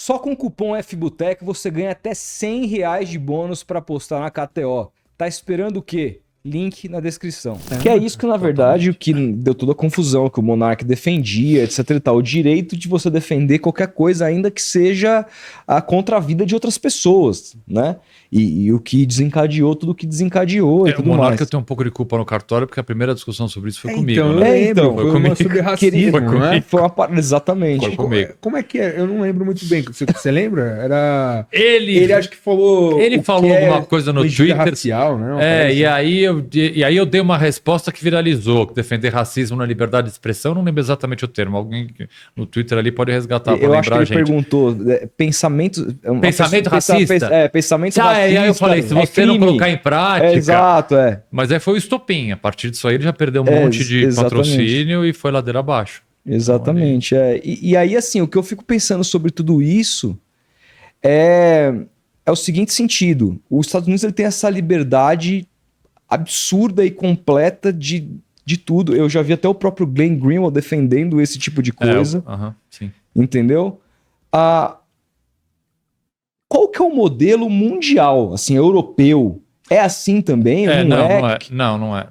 Só com o cupom FBUTEC você ganha até R$100 de bônus para apostar na KTO. Tá esperando o quê? Link na descrição. Que é isso que, na verdade, o que deu toda a confusão, que o Monark defendia, etc e tal. O direito de você defender qualquer coisa, ainda que seja contra a vida de outras pessoas, né? E o que desencadeou tudo o que desencadeou e tudo mais. O Monark tem um pouco de culpa no cartório, porque a primeira discussão sobre isso foi comigo. Então, né? eu lembro, foi uma sobre racismo, não é? Exatamente. Foi comigo. Como é que é? Eu não lembro muito bem. Você lembra? Era... Ele acho que falou... Ele falou alguma coisa no Twitter. Racial, né? E aí eu dei uma resposta que viralizou, que defender racismo na liberdade de expressão, não lembro exatamente o termo. Alguém no Twitter ali pode resgatar para lembrar a gente. Eu acho que ele perguntou pensamento racista? Pensamento racista. E aí eu falei, se você não colocar em prática... Exato, Mas aí foi o estopim. A partir disso aí ele já perdeu um monte de patrocínio e foi ladeira abaixo. Exatamente. Então, e aí, assim, o que eu fico pensando sobre tudo isso é o seguinte sentido. Os Estados Unidos ele tem essa liberdade absurda e completa de tudo. Eu já vi até o próprio Glenn Greenwald defendendo esse tipo de coisa. Sim. Entendeu? Qual que é o modelo mundial, assim, europeu? É assim também? Não é.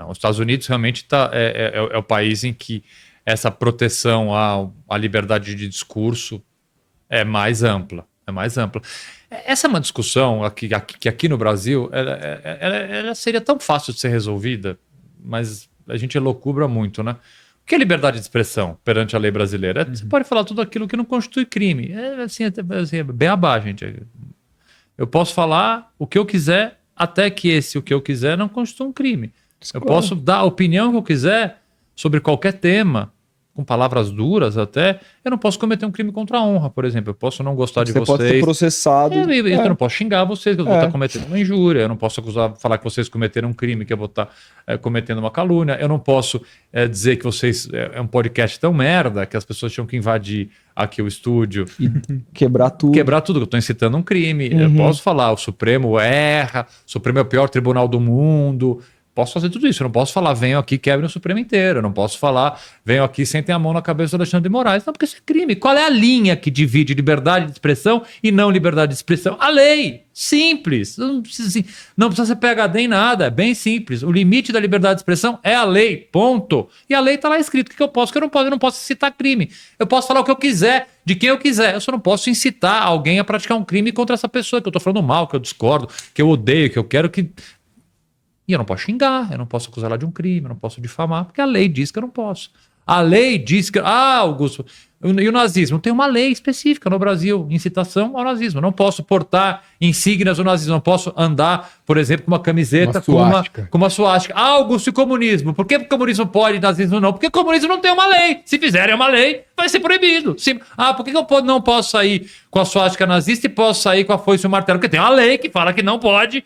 Os Estados Unidos realmente é o país em que essa proteção à liberdade de discurso é mais ampla. Essa é uma discussão que aqui no Brasil ela seria tão fácil de ser resolvida, mas a gente elocubra muito, né? O que é liberdade de expressão perante a lei brasileira? Você pode falar tudo aquilo que não constitui crime. É bem abaixo, gente. Eu posso falar o que eu quiser, até que o que eu quiser não constitua um crime. Eu posso dar a opinião que eu quiser sobre qualquer tema, com palavras duras até. Eu não posso cometer um crime contra a honra, por exemplo. Eu posso não gostar de vocês. Você pode ser processado. Eu não posso xingar vocês, que eu vou estar cometendo uma injúria. Eu não posso falar que vocês cometeram um crime, que eu vou estar cometendo uma calúnia. Eu não posso dizer que vocês... É um podcast tão merda que as pessoas tinham que invadir aqui o estúdio. E quebrar tudo. Que eu estou incitando um crime. Eu posso falar, o Supremo erra, o Supremo é o pior tribunal do mundo... Posso fazer tudo isso. Eu não posso falar, venham aqui, quebrem o Supremo inteiro. Eu não posso falar, venham aqui, sentem a mão na cabeça do Alexandre de Moraes. Não, porque isso é crime. Qual é a linha que divide liberdade de expressão e não liberdade de expressão? A lei. Simples. Não precisa ser PhD em nada. É bem simples. O limite da liberdade de expressão é a lei. Ponto. E a lei está lá escrito. O que eu posso, o que eu não posso. Eu não posso incitar crime. Eu posso falar o que eu quiser, de quem eu quiser. Eu só não posso incitar alguém a praticar um crime contra essa pessoa que eu estou falando mal, que eu discordo, que eu odeio, que eu quero que... E eu não posso xingar, eu não posso acusar ela de um crime, eu não posso difamar, porque a lei diz que eu não posso. A lei diz que... Augusto, e o nazismo? Tem uma lei específica no Brasil, incitação ao nazismo. Eu não posso portar insígnias do nazismo, não posso andar, por exemplo, com uma camiseta com uma suástica. Augusto, e o comunismo? Por que o comunismo pode e o nazismo não? Porque o comunismo não tem uma lei. Se fizerem uma lei, vai ser proibido. Por que eu não posso sair com a suástica nazista e posso sair com a foice e o martelo? Porque tem uma lei que fala que não pode...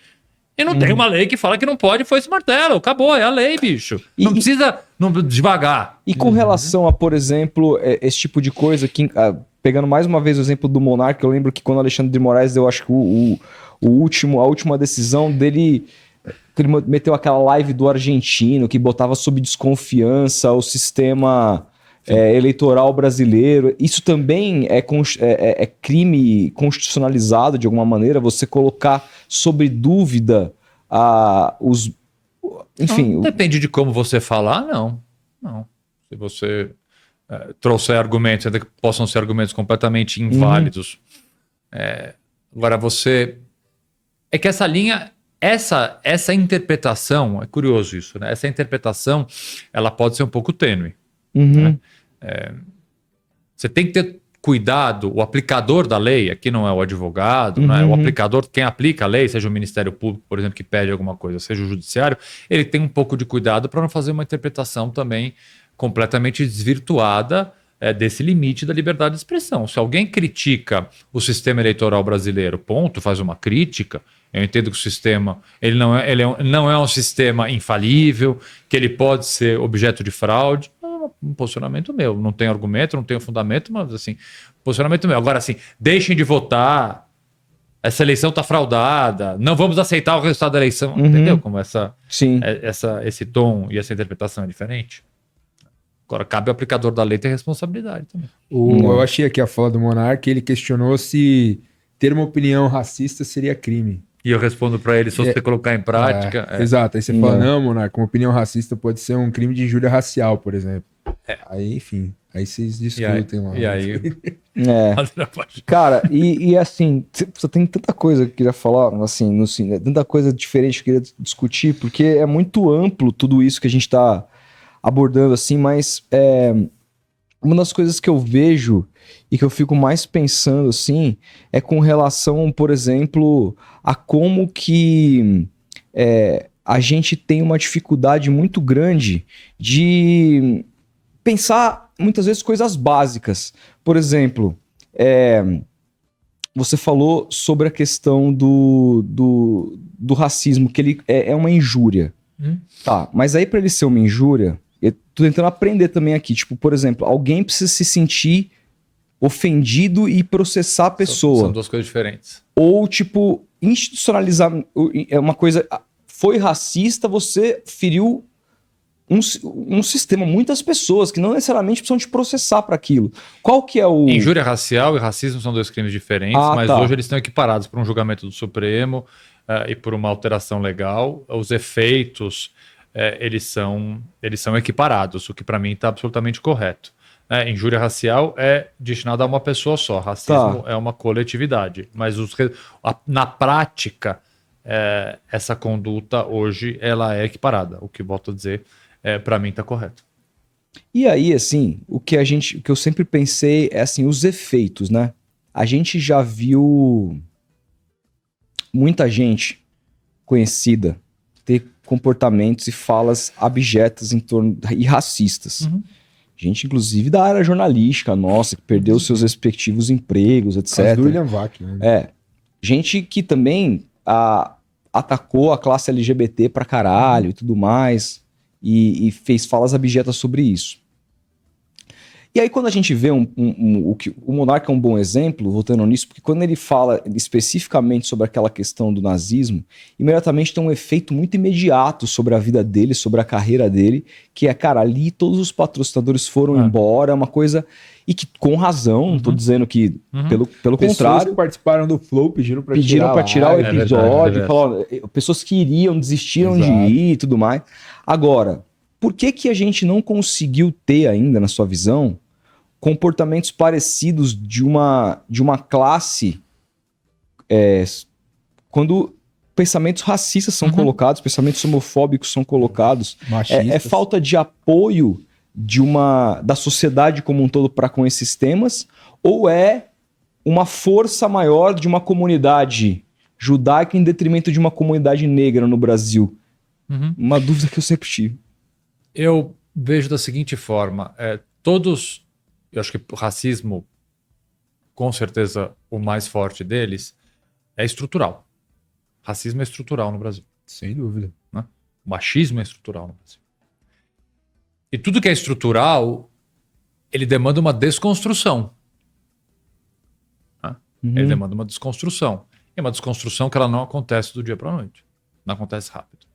E não tem uma lei que fala que não pode, foi esse martelo. Acabou, é a lei, bicho. Não precisa devagar. E com relação a, por exemplo, esse tipo de coisa, que, pegando mais uma vez o exemplo do Monark, eu lembro que quando Alexandre de Moraes deu, acho que a última decisão dele, que ele meteu aquela live do argentino, que botava sob desconfiança o sistema... eleitoral brasileiro, isso também é crime constitucionalizado de alguma maneira, você colocar sobre dúvida enfim... Não, depende de como você falar, não. Se você trouxer argumentos, ainda que possam ser argumentos completamente inválidos. Agora, é que essa linha... Essa interpretação, é curioso isso, né? Essa interpretação, ela pode ser um pouco tênue. Né? Você tem que ter cuidado, o aplicador da lei, aqui não é o advogado, né? O aplicador, quem aplica a lei, seja o Ministério Público, por exemplo, que pede alguma coisa, seja o Judiciário, ele tem um pouco de cuidado para não fazer uma interpretação também completamente desvirtuada desse limite da liberdade de expressão. Se alguém critica o sistema eleitoral brasileiro, faz uma crítica, eu entendo que o sistema ele não é um sistema infalível, que ele pode ser objeto de fraude. Um posicionamento meu. Não tem argumento, não tem fundamento, mas assim, posicionamento meu. Agora, assim, deixem de votar, essa eleição está fraudada, não vamos aceitar o resultado da eleição. Entendeu como esse tom e essa interpretação é diferente? Agora, cabe ao aplicador da lei ter responsabilidade também. Eu achei aqui a fala do Monark, ele questionou se ter uma opinião racista seria crime. E eu respondo para ele, se você colocar em prática... Exato, aí você fala, não, Monark, uma opinião racista pode ser um crime de injúria racial, por exemplo. Aí, enfim, aí vocês discutem lá. E aí... Cara, e assim, você tem tanta coisa que eu queria falar, assim, no cinema, tanta coisa diferente que eu queria discutir, porque é muito amplo tudo isso que a gente tá abordando, assim, mas uma das coisas que eu vejo e que eu fico mais pensando, assim, é com relação, por exemplo, a como que a gente tem uma dificuldade muito grande de pensar, muitas vezes, coisas básicas. Por exemplo, você falou sobre a questão do racismo, que ele é uma injúria. Tá, mas aí para ele ser uma injúria, eu tô tentando aprender também aqui. Tipo, por exemplo, alguém precisa se sentir ofendido e processar a pessoa. São duas coisas diferentes. Ou, tipo, institucionalizar uma coisa... Foi racista, você feriu um sistema, muitas pessoas que não necessariamente precisam te processar para aquilo. Qual que é o... Injúria racial e racismo são dois crimes diferentes, mas hoje eles estão equiparados por um julgamento do Supremo e por uma alteração legal. Os efeitos, eles são equiparados, o que para mim está absolutamente correto. Injúria racial é destinada a uma pessoa só, racismo é uma coletividade, mas na prática, essa conduta hoje ela é equiparada, o que volto a dizer, para mim está correto. E aí, assim, o que eu sempre pensei é assim, os efeitos, né? A gente já viu muita gente conhecida ter comportamentos e falas abjetas e racistas. Uhum. Gente, inclusive, da área jornalística, nossa, que perdeu seus respectivos empregos, etc. Caso do William Vac, né? Gente que também atacou a classe LGBT pra caralho e tudo mais, e fez falas abjetas sobre isso. E aí, quando a gente vê o Monark é um bom exemplo, voltando nisso, porque quando ele fala especificamente sobre aquela questão do nazismo, imediatamente tem um efeito muito imediato sobre a vida dele, sobre a carreira dele, que é, cara, ali todos os patrocinadores foram embora, uma coisa... E que com razão, não tô dizendo que, pelo contrário... que participaram do Flow pediram pra tirar o episódio, falaram, pessoas que iriam, desistiram de ir e tudo mais. Agora, por que a gente não conseguiu ter ainda, na sua visão, comportamentos parecidos de uma classe quando pensamentos racistas são colocados, pensamentos homofóbicos são colocados, é falta de apoio da sociedade como um todo para com esses temas, ou é uma força maior de uma comunidade judaica em detrimento de uma comunidade negra no Brasil? Uma dúvida que eu sempre tive. Eu vejo da seguinte forma, eu acho que o racismo, com certeza o mais forte deles, é estrutural. Racismo é estrutural no Brasil. Sem dúvida. Né? O machismo é estrutural no Brasil. E tudo que é estrutural, ele demanda uma desconstrução. Né? Ele demanda uma desconstrução. E uma desconstrução que ela não acontece do dia para a noite. Não acontece rápido.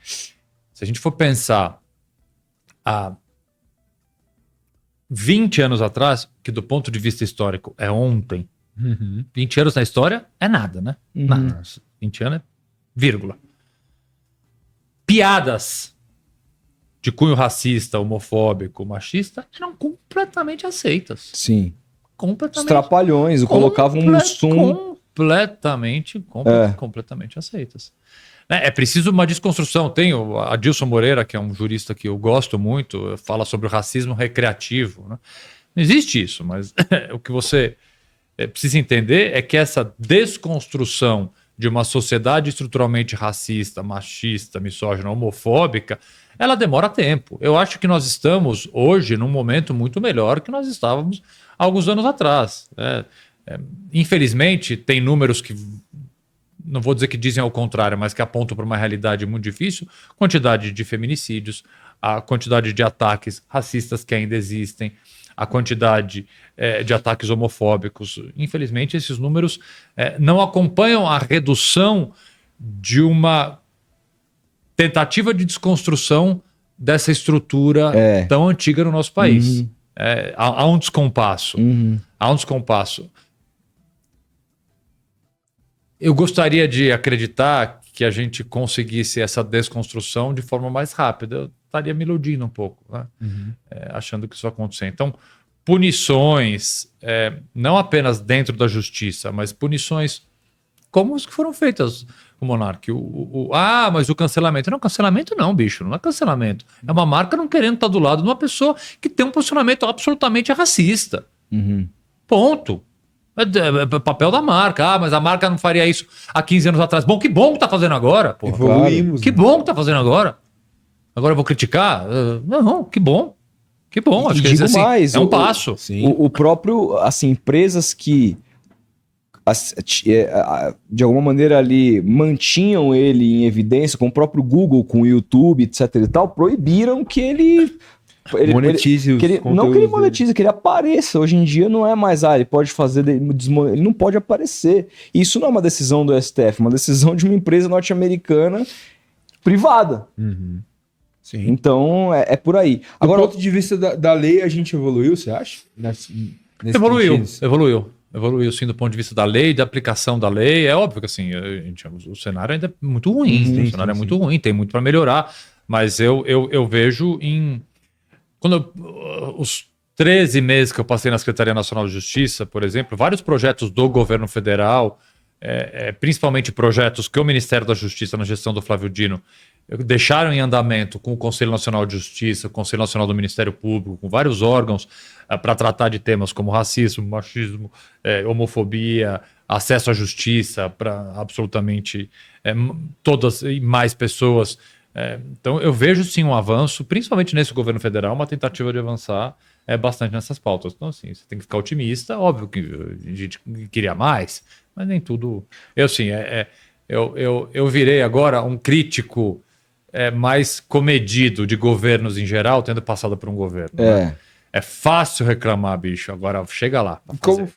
Se a gente for pensar há 20 anos atrás, que do ponto de vista histórico é ontem, 20 anos na história é nada, né? Nada. 20 anos é vírgula. Piadas de cunho racista, homofóbico, machista eram completamente aceitas. Sim. Completamente. Os trapalhões, colocavam um Mussum. Completamente aceitas. É preciso uma desconstrução. Tem o Adilson Moreira, que é um jurista que eu gosto muito, fala sobre o racismo recreativo. Né? Não existe isso, mas o que você precisa entender é que essa desconstrução de uma sociedade estruturalmente racista, machista, misógina, homofóbica, ela demora tempo. Eu acho que nós estamos hoje num momento muito melhor que nós estávamos há alguns anos atrás. Infelizmente, tem números que, não vou dizer que dizem ao contrário, mas que apontam para uma realidade muito difícil, quantidade de feminicídios, a quantidade de ataques racistas que ainda existem, a quantidade de ataques homofóbicos. Infelizmente, esses números não acompanham a redução de uma tentativa de desconstrução dessa estrutura tão antiga no nosso país. Uhum. Há um descompasso. Uhum. Há um descompasso. Eu gostaria de acreditar que a gente conseguisse essa desconstrução de forma mais rápida. Eu estaria me iludindo um pouco, né? Achando que isso vai acontecer. Então, punições, não apenas dentro da justiça, mas punições como as que foram feitas com o Monark. Mas o cancelamento. Não, cancelamento não, bicho. Não é cancelamento. É uma marca não querendo estar do lado de uma pessoa que tem um posicionamento absolutamente racista. Uhum. Ponto. É papel da marca. Mas a marca não faria isso há 15 anos atrás. Bom, que bom que tá fazendo agora. Porra. Evoluímos. Que bom que tá fazendo agora. Agora eu vou criticar? Não, que bom. Que bom. Acho que digo assim, mais, é um passo. O próprio, assim, empresas que de alguma maneira ali mantinham ele em evidência, com o próprio Google, com o YouTube, etc e tal, proibiram que ele monetize os conteúdos não que ele monetize, que ele apareça. Hoje em dia não é mais, ele pode fazer, ele não pode aparecer. Isso não é uma decisão do STF, é uma decisão de uma empresa norte-americana privada. Uhum. Sim. Então, é por aí. Agora, do ponto de vista da lei, a gente evoluiu, você acha? Evoluiu sim do ponto de vista da lei, da aplicação da lei. É óbvio que assim, o cenário ainda é muito ruim. O cenário é muito ruim, tem muito para melhorar. Mas eu vejo os 13 meses que eu passei na Secretaria Nacional de Justiça, por exemplo, vários projetos do governo federal, principalmente projetos que o Ministério da Justiça, na gestão do Flávio Dino, deixaram em andamento com o Conselho Nacional de Justiça, o Conselho Nacional do Ministério Público, com vários órgãos para tratar de temas como racismo, machismo, homofobia, acesso à justiça para absolutamente todas e mais pessoas. Então eu vejo sim um avanço, principalmente nesse governo federal, uma tentativa de avançar bastante nessas pautas. Então assim, você tem que ficar otimista, óbvio que a gente queria mais, mas nem tudo... Eu virei agora um crítico mais comedido de governos em geral, tendo passado por um governo. Né? É fácil reclamar, bicho. Agora chega lá.